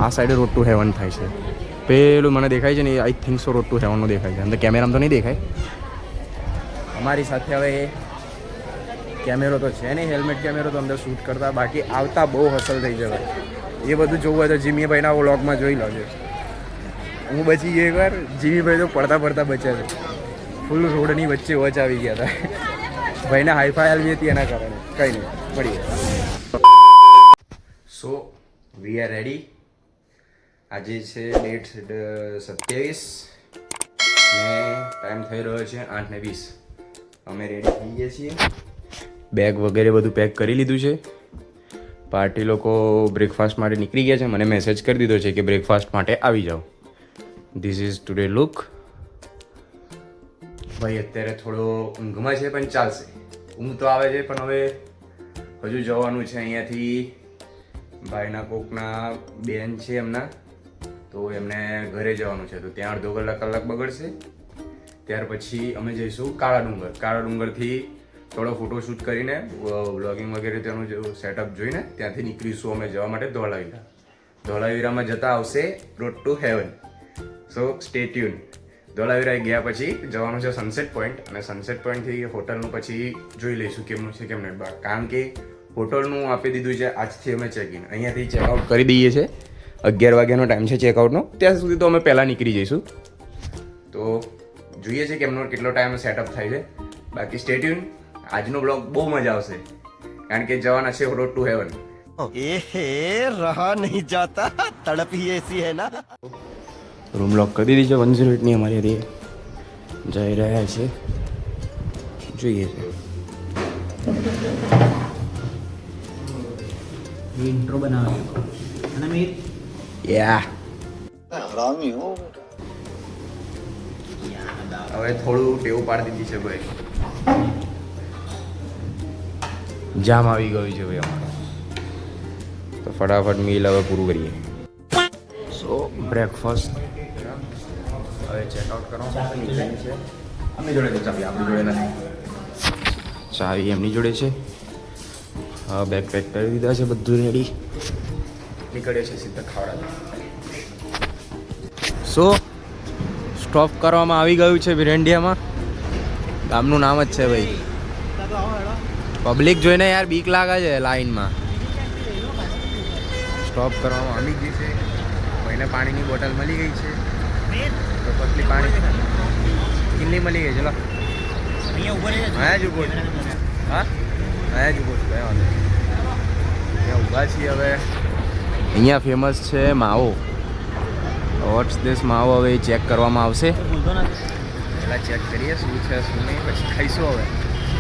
આ સાઈડે road to heaven થાય છે. પેલું મને દેખાય છે ને, I think so road to હેવનનું દેખાય છે. અંદર કેમેરામાં તો નહીં દેખાય. અમારી સાથે હવે કેમેરો તો છે નહીં, હેલ્મેટ કેમેરો તો અંદર શૂટ કરતા. બાકી આવતા બહુ હસલ થઈ જવાય. એ બધું જોવું હોય તો જીમીભાઈના વ્લોગમાં જોઈ લો છે. હું બચી ગયો એકવાર, જીમીભાઈ તો પડતા પડતા બચ્યા છે. ફૂલ રોડની વચ્ચે વચ આવી ગયા હતા. ભાઈને હાઈફાઈ આવી હતી એના કારણે. કંઈ નહીં, મળીએ. સો વી આર રેડી. આજે છે ડેટ 27 ને ટાઈમ થઈ રહ્યો છે 8:20. અમે રેડી થઈ ગયા છીએ. બેગ વગેરે બધું પેક કરી લીધું છે. પાર્ટી લોકો બ્રેકફાસ્ટ માટે નીકળી ગયા છે. મને મેસેજ કરી દીધો છે કે બ્રેકફાસ્ટ માટે આવી જાઓ. This is today look. ભાઈ અત્યારે થોડો ઊંઘમાં છે પણ ચાલશે. ઊંઘ તો આવે છે પણ હવે હજુ જવાનું છે અહીંયાથી. ભાઈના કોકના બેન છે એમના, તો એમને ઘરે જવાનું છે. તો ત્યાં અડધો કલાક બગડશે. ત્યાર પછી અમે જઈશું કાળા ડુંગર. કાળા ડુંગરથી થોડો ફોટોશૂટ કરીને વ્લોગિંગ વગેરે તેનું જે સેટઅપ જોઈને ત્યાંથી નીકળીશું અમે જવા માટે ધોળાવીરા. ધોળાવીરામાં જતા આવશે road to heaven. So stay tune. Dholavira ગયા પછી જવાનું છે સનસેટ પોઈન્ટ, અને સનસેટ પોઈન્ટથી હોટલનું પછી જોઈ લઈશું કેમનું છે કેમ નહીં. કારણ કે હોટલનું આપી દીધું છે આજથી અમે ચેકિન. અહીંયાથી ચેકઆઉટ કરી દઈએ છીએ. 11 વાગ્યાનો ટાઈમ છે ચેકઆઉટનો. ત્યાં સુધી તો અમે પહેલાં નીકળી જઈશું. તો જોઈએ છે કેમનો કેટલો ટાઈમ સેટઅપ થાય છે. બાકી સ્ટે ટ્યુન. આજનો બ્લોગ બહુ મજા આવશે કારણ કે જવાના છે રોડ ટુ હેવન. रहा नहीं जाता, तड़प ही ऐसी है ना. રૂમ લોક કરી દીધી છે. 108ની અમારી હતી જઈ રહ્યા છે. જોઈએ છે. ઇન્ટ્રો બનાવે અને મેં યા हरामी हो. હવે થોડું ટેવ પાડી દીધી છે ભાઈ. જામ આવી ગયું છે ભાઈ અમારો. તો ફટાફટ મીલ હવે પૂરું કરીએ. સો બ્રેકફાસ્ટ હવે ચેકઆઉટ કરવા માટે નીકળ્યું છે. આપણી જોડે તો ચાવી આપણી જોડે નથી. ચાવી એમની જોડે છે. હા બેગ પેક કરી દીધા છે, બધું રેડી. નીકળે છે સીધા ખાવડા. સો સ્ટોપ કરવામાં આવી ગયું છે વિરેન્ડિયામાં. ગામનું નામ જ છે ભાઈ. પબ્લિક જોઈને યાર બીક લાગે છે લાઈનમાં. સ્ટોપ કરવામાં આવી ગઈ છે. ભાઈને પાણીની બોટલ મળી ગઈ છે. તો પતલી પાણી કેટલી મળી ગઈ? ચલો અહીંયા જ ઊભો છે. હા અહીંયા જ ઊભો છું. કઈ વાંધો નહીં. અહીંયા ઊભા છીએ હવે. અહીંયા ફેમસ છે માવો. વોટ્સ ધીસ માવો હવે ચેક કરવામાં આવશે. પહેલાં ચેક કરીએ શું છે શું નહીં, પછી ખાઈશું. હવે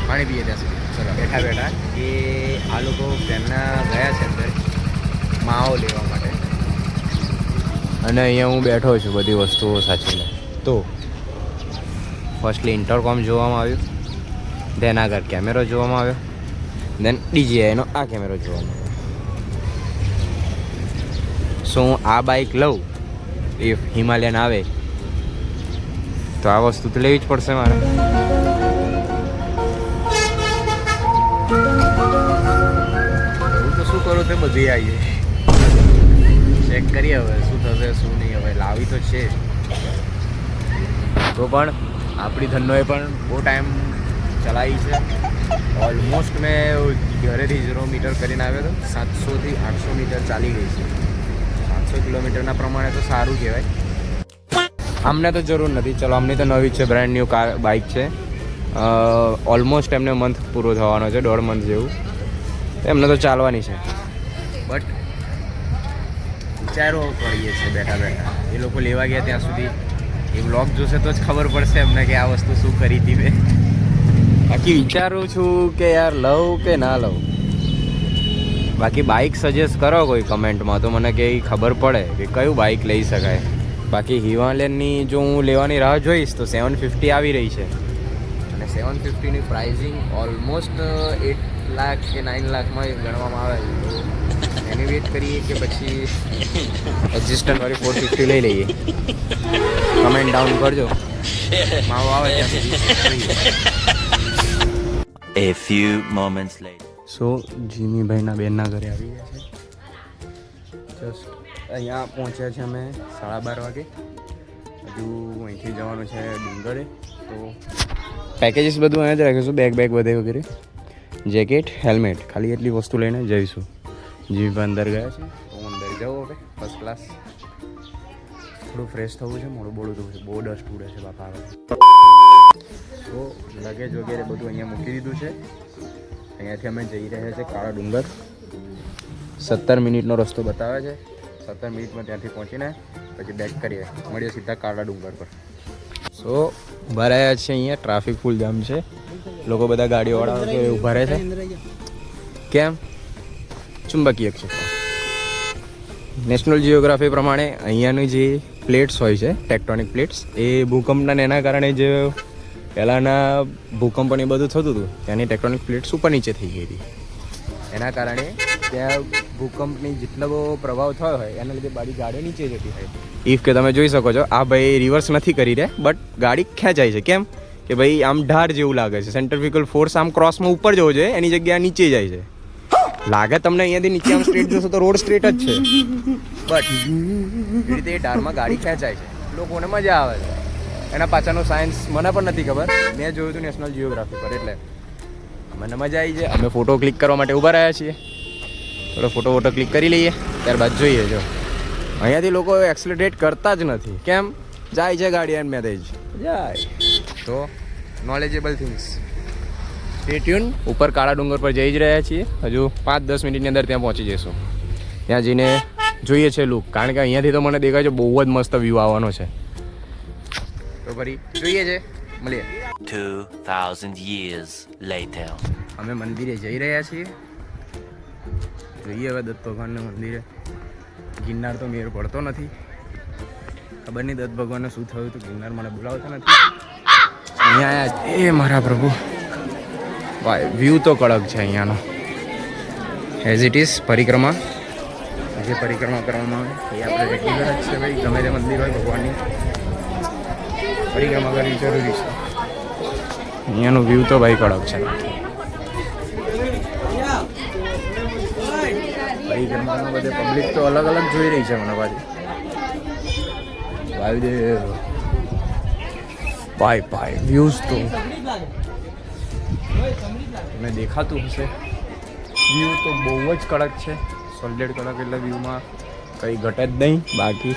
પાણી પીએ ત્યાં સુધી. ચલો બેઠા બેઠા એ આ લોકો ફ્રેન્ડના ગયા છે અંદર માવો લેવા માટે, અને અહીંયા હું બેઠો છું બધી વસ્તુઓ સાચવીને. તો ફર્સ્ટલી ઇન્ટરકોમ જોવામાં આવ્યું, દેન આગળ કેમેરો જોવામાં આવ્યો, દેન DJIનો આ કેમેરો જોવામાં આવ્યો. સો હું આ બાઇક લઉં ઇફ હિમાલયન આવે તો આ વસ્તુ તો લેવી જ પડશે મારે. હું તો શું કરું તે બધી આવીએ ચેક કરીએ હવે શું થશે શું નહીં. હવે લાવી તો છે તો પણ આપણી ધનોએ પણ બહુ ટાઈમ ચલાવી છે. ઓલમોસ્ટ મેં ઘરેથી 0 મીટર કરીને આવ્યો હતો. 700થી 800 મીટર ચાલી ગઈ છે. 700 કિલોમીટરના પ્રમાણે તો સારું કહેવાય. અમને તો જરૂર નથી. ચલો અમની તો નવી છે, બ્રાન્ડ ન્યૂ બાઇક છે. ઓલમોસ્ટ એમને મંથ પૂરો થવાનો છે, 1.5 મંથ જેવું. એમને તો ચાલવાની છે. બટ વિચારો કરીએ છીએ બેઠા બેઠા. એ લોકો લેવા ગયા ત્યાં સુધી એ વ્લોગ જોશે તો જ ખબર પડશે એમને કે આ વસ્તુ શું કરી હતી મેં. બાકી વિચારું છું કે યાર લઉં કે ના લઉં. બાકી બાઇક સજેસ્ટ કરો કોઈ કમેન્ટમાં તો મને કે ખબર પડે કે કયું બાઇક લઈ શકાય. બાકી હિમાલયનની જો હું લેવાની રાહ જોઈશ તો 750 આવી રહી છે, અને 750ની પ્રાઇઝિંગ ઓલમોસ્ટ 8 લાખ કે 9 લાખમાં ગણવામાં આવે. તો એની વેટ કરીએ કે પછી એક્ઝિસ્ટન્ટ વાળી 450 લઈ લઈએ. કમેન્ટ ડાઉન કરજો. માવો આવે ત્યાં સુધી. A few moments later. સો જીમીભાઈના બેનના ઘરે આવી ગયા છે. જસ્ટ અહીંયા પહોંચ્યા છે અમે 12:30 વાગે. હજુ અહીંથી જવાનું છે ડુંગરે. તો પેકેજીસ બધું અહીંયા જ રાખીશું, બેગ બધે વગેરે, જેકેટ, હેલ્મેટ, ખાલી એટલી વસ્તુ લઈને જઈશું. જીમ અંદર ગયા છે તો હું અંદર જાઉં હવે ફર્સ્ટ ક્લાસ. થોડું ફ્રેશ થવું છે, મોડું થવું છે, બહુ ડસ્ટ ઉડે છે બાપા. હવે તો લગેજ વગેરે બધું અહીંયા મૂકી દીધું છે. અહીંયાથી અમે જઈ રહ્યા છીએ કાળા ડુંગર. 17 મિનિટનો રસ્તો બતાવે છે. 17 મિનિટમાં ત્યાંથી પહોંચીને પછી બેક કરીએ, મળીએ સીધા કાળા ડુંગર પર. સો ઊભા રહ્યા છે અહીંયા, ટ્રાફિક ફૂલ જામ છે, લોકો બધા ગાડીઓવાળા ઊભા રહે છે. કેમ? ચુંબકીય ક્ષેત્ર. નેશનલ જિયોગ્રાફી પ્રમાણે અહીંયાની જે પ્લેટ્સ હોય છે, ટેક્ટોનિક પ્લેટ્સ, એ ભૂકંપના એના કારણે જે પહેલાંના ભૂકંપને બધું થતું હતું, ત્યાંની ટેક્ટોનિક પ્લેટ્સ ઉપર નીચે થઈ ગઈ હતી. એના કારણે ત્યાં ભૂકંપની જેટલો પ્રભાવ થયો હોય એના લીધે ગાડીઓ નીચે જતી હોય. ઇફ કે તમે જોઈ શકો છો, આ ભાઈ રિવર્સ નથી કરી રહ્યા, બટ ગાડી ખેંચાય છે. કેમ કે ભાઈ આમ ઢાળ જેવું લાગે છે, સેન્ટ્રીફ્યુગલ ફોર્સ આમ ક્રોસમાં ઉપર જવો જોઈએ, એની જગ્યાએ નીચે જાય છે. લાગે તમને અહીંયાથી નીચે આમ સ્ટ્રેટ જોશો તો રોડ સ્ટ્રેટ જ છે, બટ એ રીતે એ ઢાળમાં ગાડી ખેંચાય છે, લોકોને મજા આવે છે. એના પાછળનું સાયન્સ મને પણ નથી ખબર, મેં જોયું હતું નેશનલ જિયોગ્રાફી પર, એટલે મને મજા આવી છે. અમે ફોટો ક્લિક કરવા માટે ઊભા રહ્યા છીએ. થોડો ફોટો ક્લિક કરી લઈએ, ત્યારબાદ જોઈએ. જો અહીંયાથી લોકો એક્સેલરેટ કરતા જ નથી. કેમ? જાય છે ગાડી એન્ડ મેરેજ જાય. તો નોલેજેબલ થિંગ્સ. Stay tune. ઉપર કાળા ડુંગર પર જઈ જ રહ્યા છીએ. હજુ 5-10 મિનિટની અંદર ત્યાં પહોંચી જઈશું. ત્યાં જઈને જોઈએ છે લુક, કારણ કે અહીંયાથી તો મને દેખાય છે બહુ જ મસ્ત વ્યૂ આવવાનો છે. તો ફરી જોઈએ છે, મળીએ. 2000 years later. અમે મંદિરે જઈ રહ્યા છીએ. જોઈએ હવે દત્ત ભગવાનના મંદિરે. ગિરનાર તો મેળ પડતો નથી, ખબર નહીં દત્ત ભગવાનને શું થયું હતું, ગિરનાર મને બોલાવતા નથી. અહીંયા આવ્યા. એ મારા પ્રભુ, ભાઈ વ્યૂ તો કડક છે અહીંયાનો. એઝ ઇટ ઇઝ પરિક્રમા, જે પરિક્રમા કરવામાં આવે એ આપણે રેગ્યુલર જ છે ભાઈ. ગમે તે મંદિર હોય ભગવાનની પરિક્રમા કરવી જરૂરી છે. અહીંયાનું વ્યૂ તો ભાઈ કડક છે. પરિક્રમામાં બધે પબ્લિક તો અલગ જોઈ રહી છે મને પાછી. ભાઈ વ્યૂઝ તો તમને દેખાતું હશે. વ્યૂ તો બહુ જ કડક છે, સોલિડ કડક. એટલે વ્યૂમાં કંઈ ઘટે જ નહીં, બાકી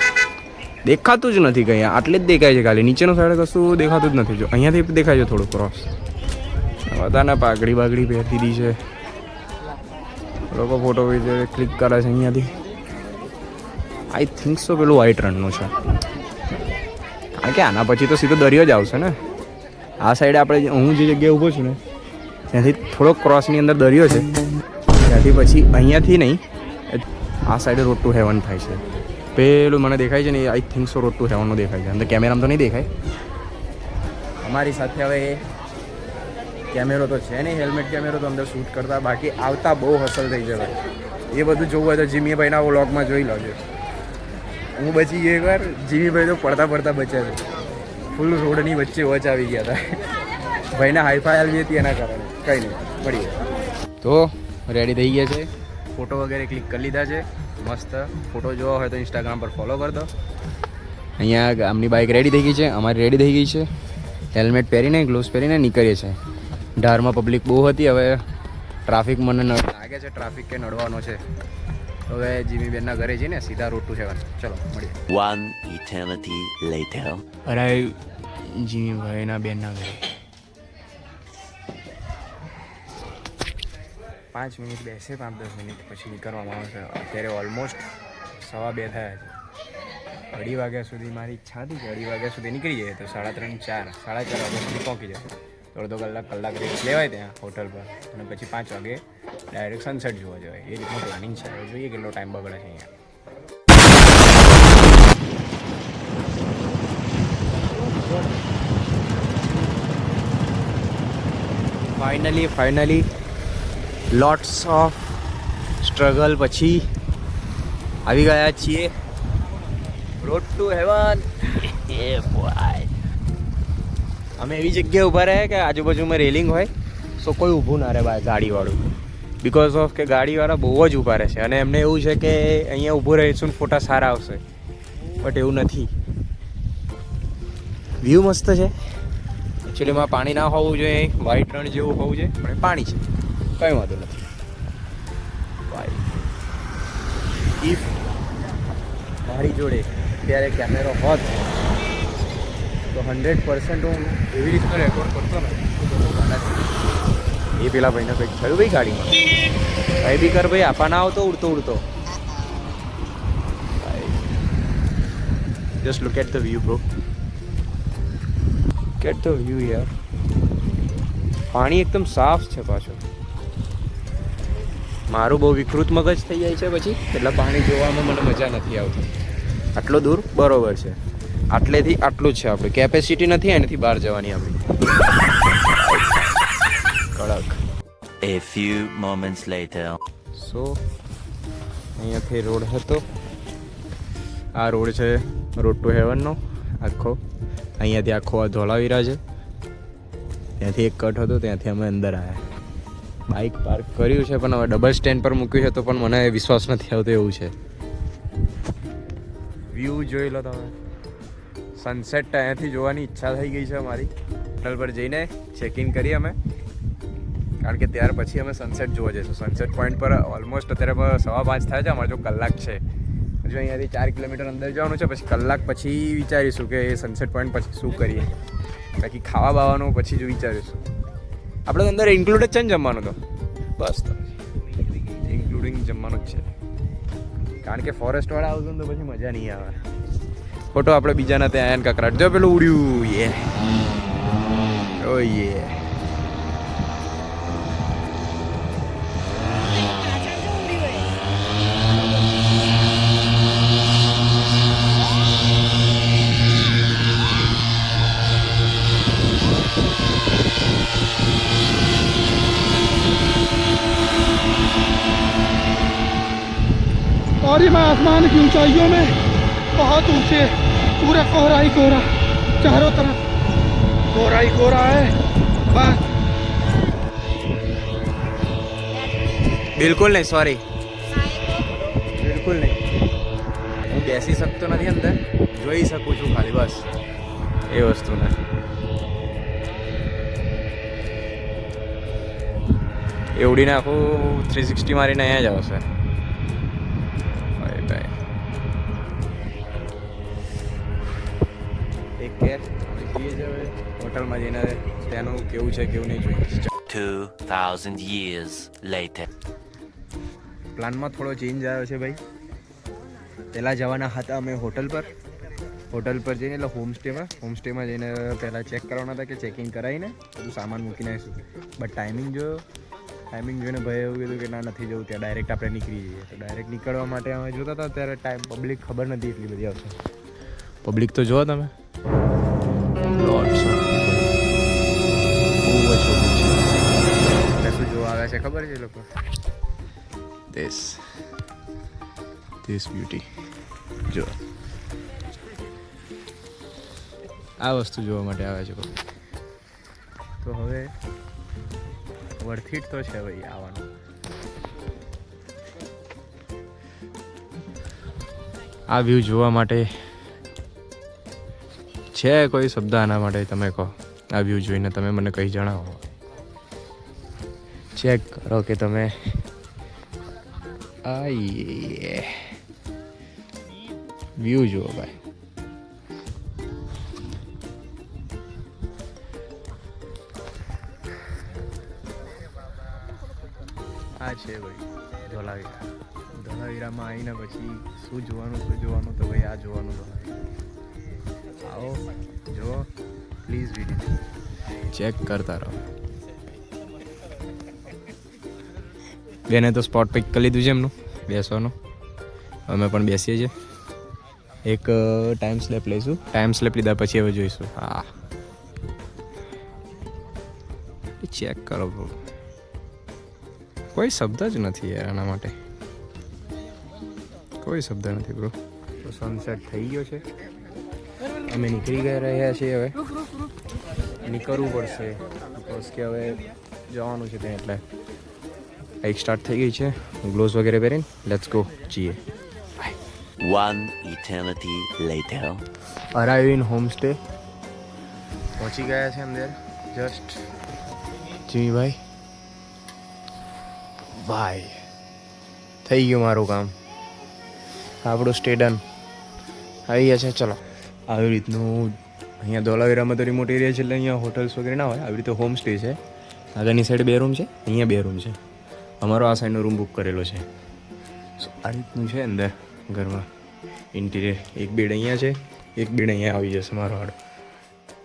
દેખાતું જ નથી કંઈ. આટલે જ દેખાય છે ખાલી, નીચેનો સાઈડ કશું દેખાતું જ નથી. જો અહીંયાથી દેખાય છે થોડું ક્રોસ. બધાને પાઘડી પહેરતી દી છે, લોકો ફોટો ક્લિક કરે છે અહીંયાથી. આઈ થિંક સો પેલું વ્હાઈટ રનનું છે, કારણ કે આના પછી તો સીધો દરિયો જ આવશે ને. આ સાઈડે આપણે હું જે જગ્યાએ ઊભો છું ને ત્યાંથી થોડોક ક્રોસની અંદર દરિયો છે, ત્યાંથી પછી અહીંયાથી નહીં, આ સાઈડે રોડ ટુ હેવન થાય છે. પેલું મને દેખાય છે ને, I think so road to હેવનનું દેખાય છે. અંદર કેમેરામાં તો નહીં દેખાય. અમારી સાથે હવે કેમેરો તો છે નહીં, હેલ્મેટ કેમેરો તો અંદર શૂટ કરતા, બાકી આવતા બહુ હસલ થઈ જાય. એ બધું જોવું હોય તો જીમીભાઈના વ્લોગમાં જોઈ લોજો. હું બચી ગયો એકવાર, જીમીભાઈ તો પડતા બચ્યા છે. ફૂલ રોડની વચ્ચે વચ આવી ગયા હતા. ભાઈને હાઈફાઈ આવી હતી એના કારણે. કંઈ નહીં, મળીએ. તો રેડી થઈ ગયા છે, ફોટો વગેરે ક્લિક કરી લીધા છે. મસ્ત ફોટો જોવા હોય તો ઇન્સ્ટાગ્રામ પર ફોલો કરી દો. અહીંયા ગામની બાઇક રેડી થઈ ગઈ છે, અમારી રેડી થઈ ગઈ છે. હેલ્મેટ પહેરીને ગ્લોવ્સ પહેરીને નીકળીએ છીએ. ઢારમાં પબ્લિક બહુ હતી. હવે ટ્રાફિક મને લાગે છે ટ્રાફિક કે નડવાનો છે. હવે જીમીબેનના ઘરે જઈને સીધા રોડ ટુ હેવન. ચલો મળીએ. One eternity later. અરે જીમીભાઈના બેનના ઘરે 5 મિનિટ બેસે, 5-10 મિનિટ પછી નીકળવામાં આવશે. અત્યારે ઓલમોસ્ટ 2:15 થયા છે. 2:30 વાગ્યા સુધી મારી ઈચ્છા હતી કે 2:30 વાગ્યા સુધી નીકળી જાય તો 3:30, 4 વાગ્યા સુધી પહોંચી જાય. અડધો કલાક રેસ્ટ લેવાય ત્યાં હોટલ પર, અને પછી 5 વાગે ડાયરેક્ટ સનસેટ જોવા જવાય. એ રીતનું પ્લાનિંગ છે. જોઈએ કેટલો ટાઈમ બગડે છે અહીંયા. ફાઇનલી લોટ્સ ઓફ સ્ટ્રગલ પછી આવી ગયા છીએ રોડ ટુ હેવન. અમે એવી જગ્યાએ ઊભા રહ્યા કે આજુબાજુમાં રેલિંગ હોય, તો કોઈ ઊભું ના રહે ગાડીવાળું. બિકોઝ ઓફ કે ગાડીવાળા બહુ જ ઊભા રહે છે અને એમને એવું છે કે અહીંયા ઊભું રહીશું ને ફોટા સારા આવશે, બટ એવું નથી. વ્યૂ મસ્ત છે. એકચ્યુઅલીમાં પાણી ના હોવું જોઈએ, વ્હાઈટ રણ જેવું હોવું જોઈએ, પણ પાણી છે, કંઈ વાંધો નથી. ઇફ મારી જોડે ત્યારે કેમેરો હોત તો 100% હું એવી રીતના રેકોર્ડ કરતો ને. એ પેલા ભાઈને કંઈક થયું ભાઈ ગાડીમાં, કંઈ બી કર ભાઈ, આપા ના આવતો ઉડતો ઉડતો. Just look at the view bro, get the view યાર. પાણી એકદમ સાફ છે પાછું. મારું બહુ વિકૃત મગજ થઈ જાય છે પછી, એટલે પાણી જોવામાં મને મજા નથી આવતી. આટલો દૂર બરોબર છે, આટલેથી આટલું જ છે, આપણે કેપેસિટી નથી એનાથી બહાર જવાની આપણી. કડક. A few moments later. સો અહીંયાથી રોડ હતો, આ રોડ છે રોડ ટુ હેવનનો આખો. અહીંયાથી આખો આ ધોળાવીરા છે, ત્યાંથી એક કટ હતો, ત્યાંથી અમે અંદર આવ્યા. બાઇક પાર્ક કર્યું છે પણ હવે ડબલ સ્ટેન્ડ પર મૂક્યું છે તો પણ મને વિશ્વાસ નથી આવતો એવું છે. વ્યૂ જોઈ લો તમે. સનસેટ અહીંયાથી જોવાની ઈચ્છા થઈ ગઈ છે મારી. હોટલ પર જઈને ચેક ઇન કરીએ અમે, કારણ કે ત્યાર પછી અમે સનસેટ જોવા જઈશું. સનસેટ પોઈન્ટ પર ઓલમોસ્ટ અત્યારે 5:15 થાય છે. અમારે જો કલાક છે, હજુ અહીંયાથી 4 કિલોમીટર અંદર જવાનું છે. પછી કલાક પછી વિચારીશું કે સનસેટ પોઈન્ટ પછી શું કરીએ, બાકી ખાવા બાવાનું પછી જ વિચારીશું. આપણે તો અંદર ઇન્ક્લુડ જ છે ને જમવાનું, તો બસ તો ઇન્ક્લુડિંગ જમવાનું જ છે, કારણ કે ફોરેસ્ટવાળા આવતું ને તો પછી મજા નહીં આવે. ફોટો આપણે બીજાના ત્યાં આયન કકરાટ જો પેલું ઉડ્યું. યે ઓ યે. और ये मैं आसमान की ऊंचाइयों में बहुत ऊंचे, पूरा कोहरा ही कोहरा, चारों तरफ कोहरा ही कोहरा है बस. બિલકુલ નહીં, સોરી, બિલકુલ નહીં. હું બેસી શકતો નથી અંદર, જોઈ શકું છું ખાલી, બસ એ વસ્તુને. એ ઉડીને આખું 360 મારીને અહીંયા જ આવશે. હોટલમાં જઈને ત્યાંનું કેવું છે કેવું નહીં જોઈએ. 2000 years later. પ્લાનમાં થોડો ચેન્જ આવ્યો છે ભાઈ. પહેલાં જવાના હતા અમે હોટલ પર જઈને, એટલે હોમસ્ટેમાં જઈને પહેલાં ચેક કરવાના હતા કે ચેકિંગ કરાવીને બધું સામાન મૂકીને આવીશું. બટ ટાઈમિંગ જોઈને ભાઈ એવું કીધું કે ના નથી જવું, ત્યાં ડાયરેક્ટ આપણે નીકળી જઈએ. તો ડાયરેક્ટ નીકળવા માટે અમે જોતા હતા ત્યારે ટાઈમ પબ્લિક ખબર નથી એટલી બધી આવશે. પબ્લિક તો જુઓ તમે, શું જોવા આવ્યા છે ખબર છે લોકો? ધીસ બ્યુટી જો, આ વસ્તુ જોવા માટે આવે છે લોકો. તો હવે વર્થ ઇટ તો છે ભાઈ આવવાનું. આ વ્યૂ જોવા માટે છે કોઈ શબ્દ આના માટે? તમે કહો, આ વ્યૂ જોઈને તમે મને કંઈ જણાવો. ચેક કરો કે તમે આઈએ વ્યૂ જુઓ ભાઈ. આ છે ભાઈ ધોળાવીરામાં આવીને પછી શું જોવાનું તો ભાઈ આ જોવાનું. આવો જુઓ પ્લીઝ, વિડીયો ચેક કરતા રહો. બેને તો સ્પોટ પિક કરી લીધું છે એમનું બેસવાનું. અમે પણ બેસીએ છીએ. એક ટાઈમ સ્લેપ લઈશું. ટાઈમ સ્લેપ લીધા પછી હવે જોઈશું. હા ચેક કરો બ્રો, કોઈ શબ્દ જ નથી યાર આના માટે, કોઈ શબ્દ નથી બ્રો. તો સનસેટ થઈ ગયો છે, અમે નીકળી રહ્યા છીએ. હવે નીકળવું પડશે બિકોઝ કે હવે જવાનું છે ત્યાં, એટલે હાઈક સ્ટાર્ટ થઈ ગઈ છે. ગ્લોવ્સ વગેરે પહેરીને લેટ્સ ગો જઈએ. One eternity later. Arrive in home stay. પહોંચી ગયા છે અંદર જસ્ટ. જીમીભાઈ ભાઈ થઈ ગયું મારું કામ. આપણું સ્ટે ડન. આવી ગયા છે. ચલો આવી રીતનું અહીંયા ધોલાવીરામાં તો રિમોટ એરિયા છે એટલે અહીંયા હોટલ્સ વગેરે ના હોય. આવી રીતે હોમ સ્ટે છે. આગળની સાઈડ 2 રૂમ છે, અહીંયા 2 રૂમ છે. અમારો આ સાઈડનો રૂમ બુક કરેલો છે. સો આ રીતનું છે અંદર ઘરમાં ઇન્ટિરિયર. એક બેડ અહીંયા છે, એક બેડ અહીંયા આવી જશે મારો હાડ.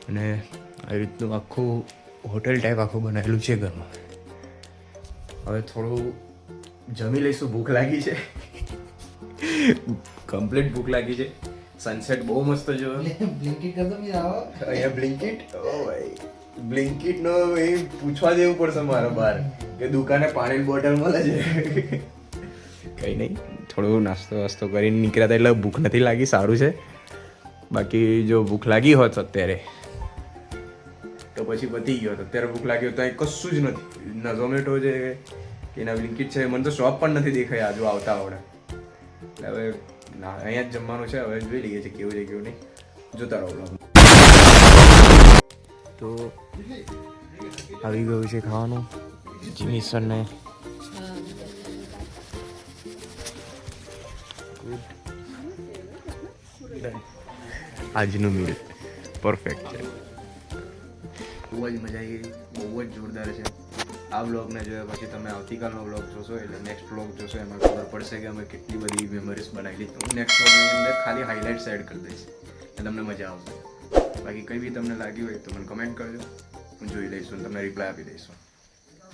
અને આવી રીતનું આખું હોટલ ટાઈપ આખું બનાવેલું છે ઘરમાં. હવે થોડું જમી લઈશું. ભૂખ લાગી છે, કમ્પ્લીટ ભૂખ લાગી છે. સનસેટ બહુ મસ્ત જોયો. અહીંયા બ્લિંકિટ. ઓ ભાઈ બ્લિંકિટનો એ પૂછવા જેવું પડશે મારે બહાર કે દુકાને પાણીની બોટલ મળે છે. કંઈ નહીં, થોડું નાસ્તો વાસ્તો કરીને નીકળ્યા હતા એટલે ભૂખ નથી લાગી. સારું છે. બાકી જો ભૂખ લાગી હોત અત્યારે તો પછી પતી ગયો. અત્યારે ભૂખ લાગી હોત તો અહીં કશું જ નથી. ના ઝોમેટો છે કે ના બ્લિંકિટ છે. મને તો શોપ પણ નથી દેખાય આજુ આવતા આવડે. એટલે હવે ના અહીંયા જ જમવાનું છે. હવે જોઈ લઈએ છે કેવું છે કેવું નહીં. જોતા રહો બ્લોગ. તો આવી ગયું છે ખાવાનું. જીમી સરને આજનું મીલ પરફેક્ટ છે. બહુ જ મજા આવી ગઈ. બહુ જ જોરદાર છે. આ બ્લોગને જોયા પછી તમે આવતીકાલનો બ્લોગ જોશો એટલે નેક્સ્ટ બ્લોગ જોશો એમાં ખબર પડશે કે અમે કેટલી બધી મેમરીઝ બનાવેલી. હું નેક્સ્ટ બ્લોગની અંદર ખાલી હાઇલાઇટ્સ એડ કરી દઈશ એટલે તમને મજા આવશે. બાકી કંઈ બી તમને લાગ્યું હોય તો મને કમેન્ટ કરજો. હું જોઈ લઈશું અને તમને રિપ્લાય આપી દઈશું.